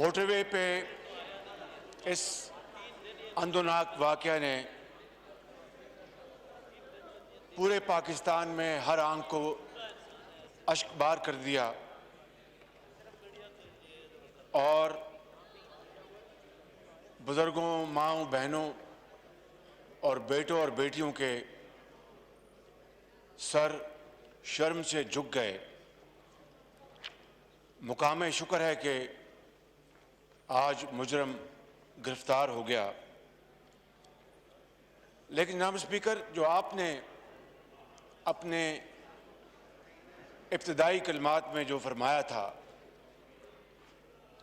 Motorway पे इस अंदोनाक वाक़या ने पूरे पाकिस्तान में हर आंख को अश्कबार कर दिया और बुज़ुर्गों, माँओं, बहनों और बेटों और बेटियों के सर शर्म से झुक गए। मुकामे शुक्र है कि आज मुजरम गिरफ्तार हो गया। लेकिन जनाब स्पीकर, जो आपने अपने इब्तिदाई कलमात में जो फरमाया था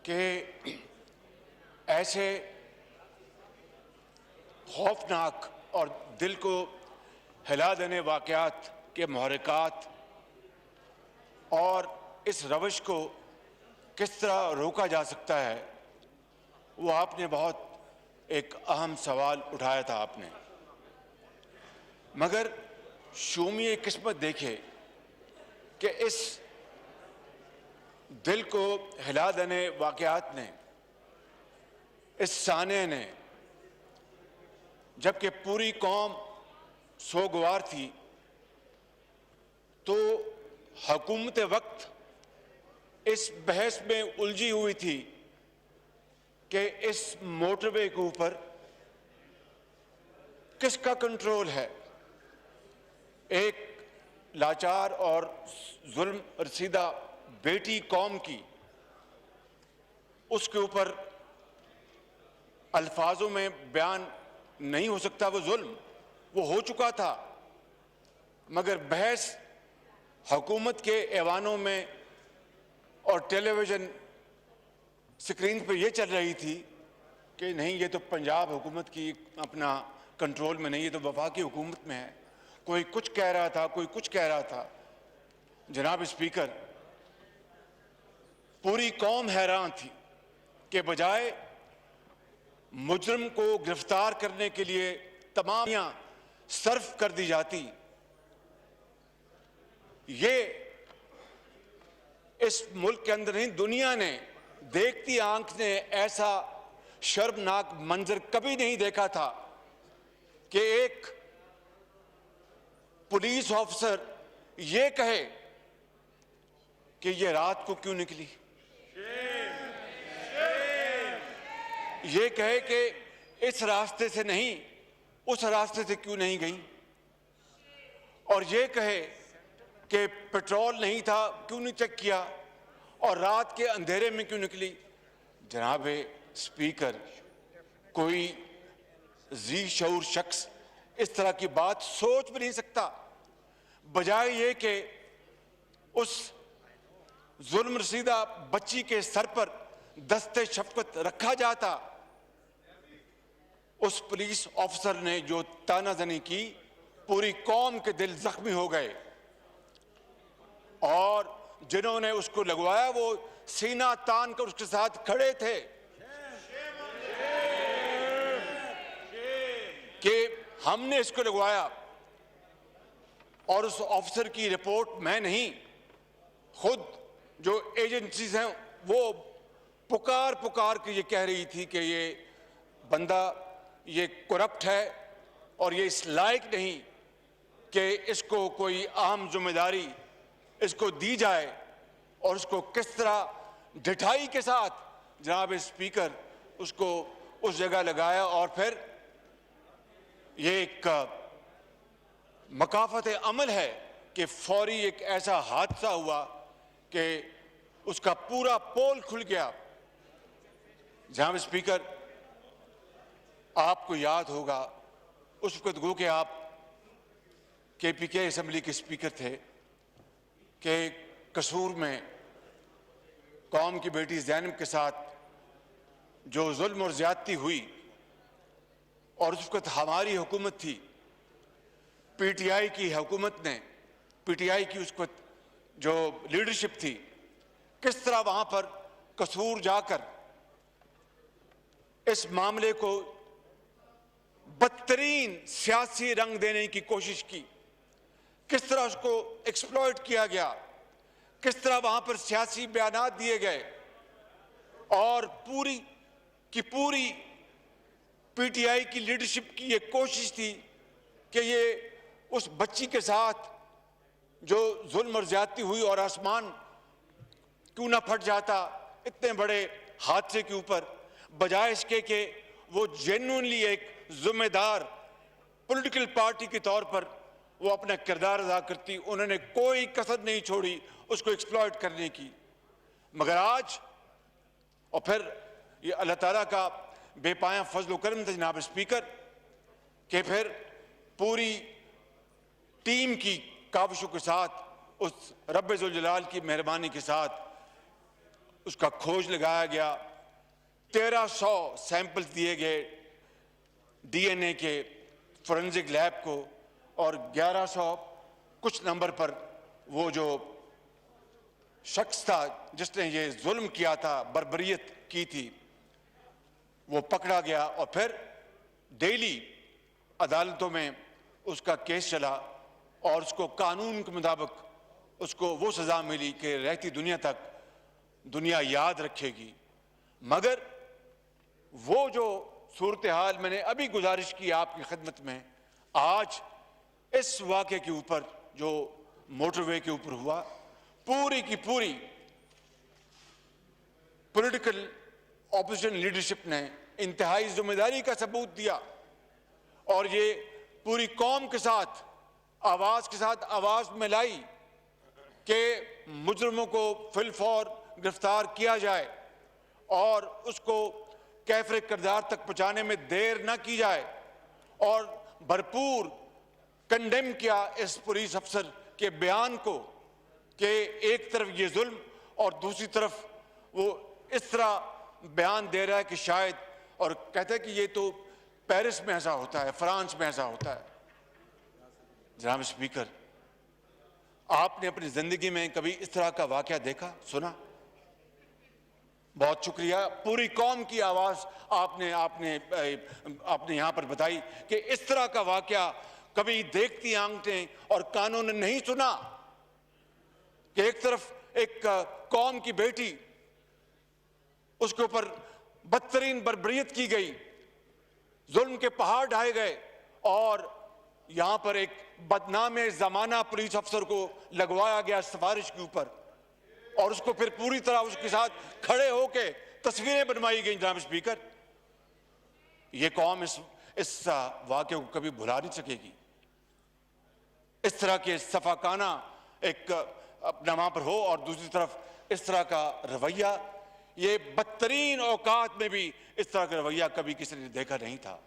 कि ऐसे खौफनाक और दिल को हिला देने वाक़यात के मुहर्रिकात और इस रवश को किस तरह रोका जा सकता है, वो आपने बहुत एक अहम सवाल उठाया था आपने। मगर शूमी किस्मत देखे कि इस दिल को हिला देने वाक़यात ने, इस साने ने, जबकि पूरी कौम सोगवार थी, तो हुकूमत वक्त इस बहस में उलझी हुई थी कि इस मोटरवे के ऊपर किसका कंट्रोल है। एक लाचार और जुल्म रसीदा बेटी कौम की, उसके ऊपर अल्फाजों में बयान नहीं हो सकता। वो जुल्म वो हो चुका था, मगर बहस हुकूमत के ऐवानों में और टेलीविज़न स्क्रीन पर यह चल रही थी कि नहीं, ये तो पंजाब हुकूमत की अपना कंट्रोल में नहीं, ये तो वफाकी हुकूमत में है। कोई कुछ कह रहा था, कोई कुछ कह रहा था। जनाब स्पीकर, पूरी कौम हैरान थी कि बजाय मुजरिम को गिरफ्तार करने के लिए तमाम सर्फ कर दी जाती, ये इस मुल्क के अंदर नहीं, दुनिया ने देखती आंख ने ऐसा शर्मनाक मंजर कभी नहीं देखा था कि एक पुलिस ऑफिसर ये कहे कि ये रात को क्यों निकली, ये कहे कि इस रास्ते से नहीं उस रास्ते से क्यों नहीं गई, और ये कहे कि पेट्रोल नहीं था क्यों नहीं चेक किया, और रात के अंधेरे में क्यों निकली। जनाब स्पीकर, कोई जी शऊर शख्स इस तरह की बात सोच भी नहीं सकता। बजाय ये कि उस जुल्म रसीदा बच्ची के सर पर दस्ते शफकत रखा जाता, उस पुलिस ऑफिसर ने जो तानाजनी की, पूरी कौम के दिल जख्मी हो गए और जिन्होंने उसको लगवाया वो सीना तान कर उसके साथ खड़े थे कि हमने इसको लगवाया। और उस ऑफिसर की रिपोर्ट मैं नहीं, खुद जो एजेंसीज हैं वो पुकार पुकार के ये कह रही थी कि ये बंदा ये करप्ट है और ये इस लायक नहीं कि इसको कोई अहम जिम्मेदारी इसको दी जाए, और उसको किस तरह ढिठाई के साथ जनाब स्पीकर उसको उस जगह लगाया। और फिर ये एक मकाफत अमल है कि फौरी एक ऐसा हादसा हुआ कि उसका पूरा पोल खुल गया। जनाब स्पीकर, आपको याद होगा उस वक्त गो कि आप KPK असेंबली के स्पीकर थे कि कसूर में कौम की बेटी ज़ैनब के साथ जो जुल्म और ज़्यादती हुई, और उस वक्त हमारी हुकूमत थी, PTI की हुकूमत ने, PTI की उस वक्त जो लीडरशिप थी, किस तरह वहां पर कसूर जाकर इस मामले को बदतरीन सियासी रंग देने की कोशिश की, किस तरह उसको एक्सप्लॉइट किया गया, किस तरह वहां पर सियासी बयानात दिए गए। और पूरी की पूरी पीटीआई की लीडरशिप की ये कोशिश थी कि ये उस बच्ची के साथ जो जुल्म और ज्यादती हुई और आसमान क्यों ना फट जाता इतने बड़े हादसे के ऊपर, बजाय इसके कि वो जेन्युइनली एक जिम्मेदार पॉलिटिकल पार्टी के तौर पर वो अपना किरदार अदा करती, उन्होंने कोई कसर नहीं छोड़ी उसको एक्सप्लॉइट करने की। मगर आज और फिर ये अल्लाह ताला का बेपाया फजल व करम था जनाब स्पीकर कि फिर पूरी टीम की काविशों के साथ उस रब्बे जुल जलाल की मेहरबानी के साथ उसका खोज लगाया गया। 1300 सैंपल दिए गए डीएनए के फोरेंसिक लैब को और 1100 कुछ नंबर पर वो जो शख्स था जिसने ये जुल्म किया था, बर्बरियत की थी, वो पकड़ा गया और फिर डेली अदालतों में उसका केस चला और उसको कानून के मुताबिक उसको वो सजा मिली कि रहती दुनिया तक दुनिया याद रखेगी। मगर वो जो सूरत हाल मैंने अभी गुजारिश की आपकी खिदमत में, आज इस वाक़े के ऊपर जो मोटरवे के ऊपर हुआ, पूरी की पूरी पॉलिटिकल ऑपोजिशन लीडरशिप ने इंतहाई जिम्मेदारी का सबूत दिया और ये पूरी कौम के साथ आवाज के साथ आवाज मिलाई कि मुजरिमों को फिलफौर गिरफ्तार किया जाए और उसको कैफरे किरदार तक पहुंचाने में देर न की जाए, और भरपूर कंडेम किया इस पुलिस अफसर के बयान को कि एक तरफ ये जुल्म और दूसरी तरफ वो इस तरह बयान दे रहा है कि शायद, और कहते हैं कि ये तो पेरिस में ऐसा होता है, फ्रांस में ऐसा होता है। जनाब स्पीकर, आपने अपनी जिंदगी में कभी इस तरह का वाकया देखा, सुना? बहुत शुक्रिया, पूरी कौम की आवाज आपने आपने आपने यहां पर बताई कि इस तरह का वाकया कभी देखती आंखें और कानों ने नहीं सुना कि एक तरफ एक कौम की बेटी, उसके ऊपर बदतरीन बर्बरियत की गई, जुल्म के पहाड़ ढाए गए और यहां पर एक बदनाम जमाना पुलिस अफसर को लगवाया गया सिफारिश के ऊपर, और उसको फिर पूरी तरह उसके साथ खड़े होके तस्वीरें बनवाई गई। जनाब स्पीकर, यह कौम इस वाक़े को कभी भुला नहीं सकेगी। इस तरह के सफाकाना एक अपना वहां पर हो और दूसरी तरफ इस तरह का रवैया, ये बदतरीन औकात में भी इस तरह का रवैया कभी किसी ने देखा नहीं था।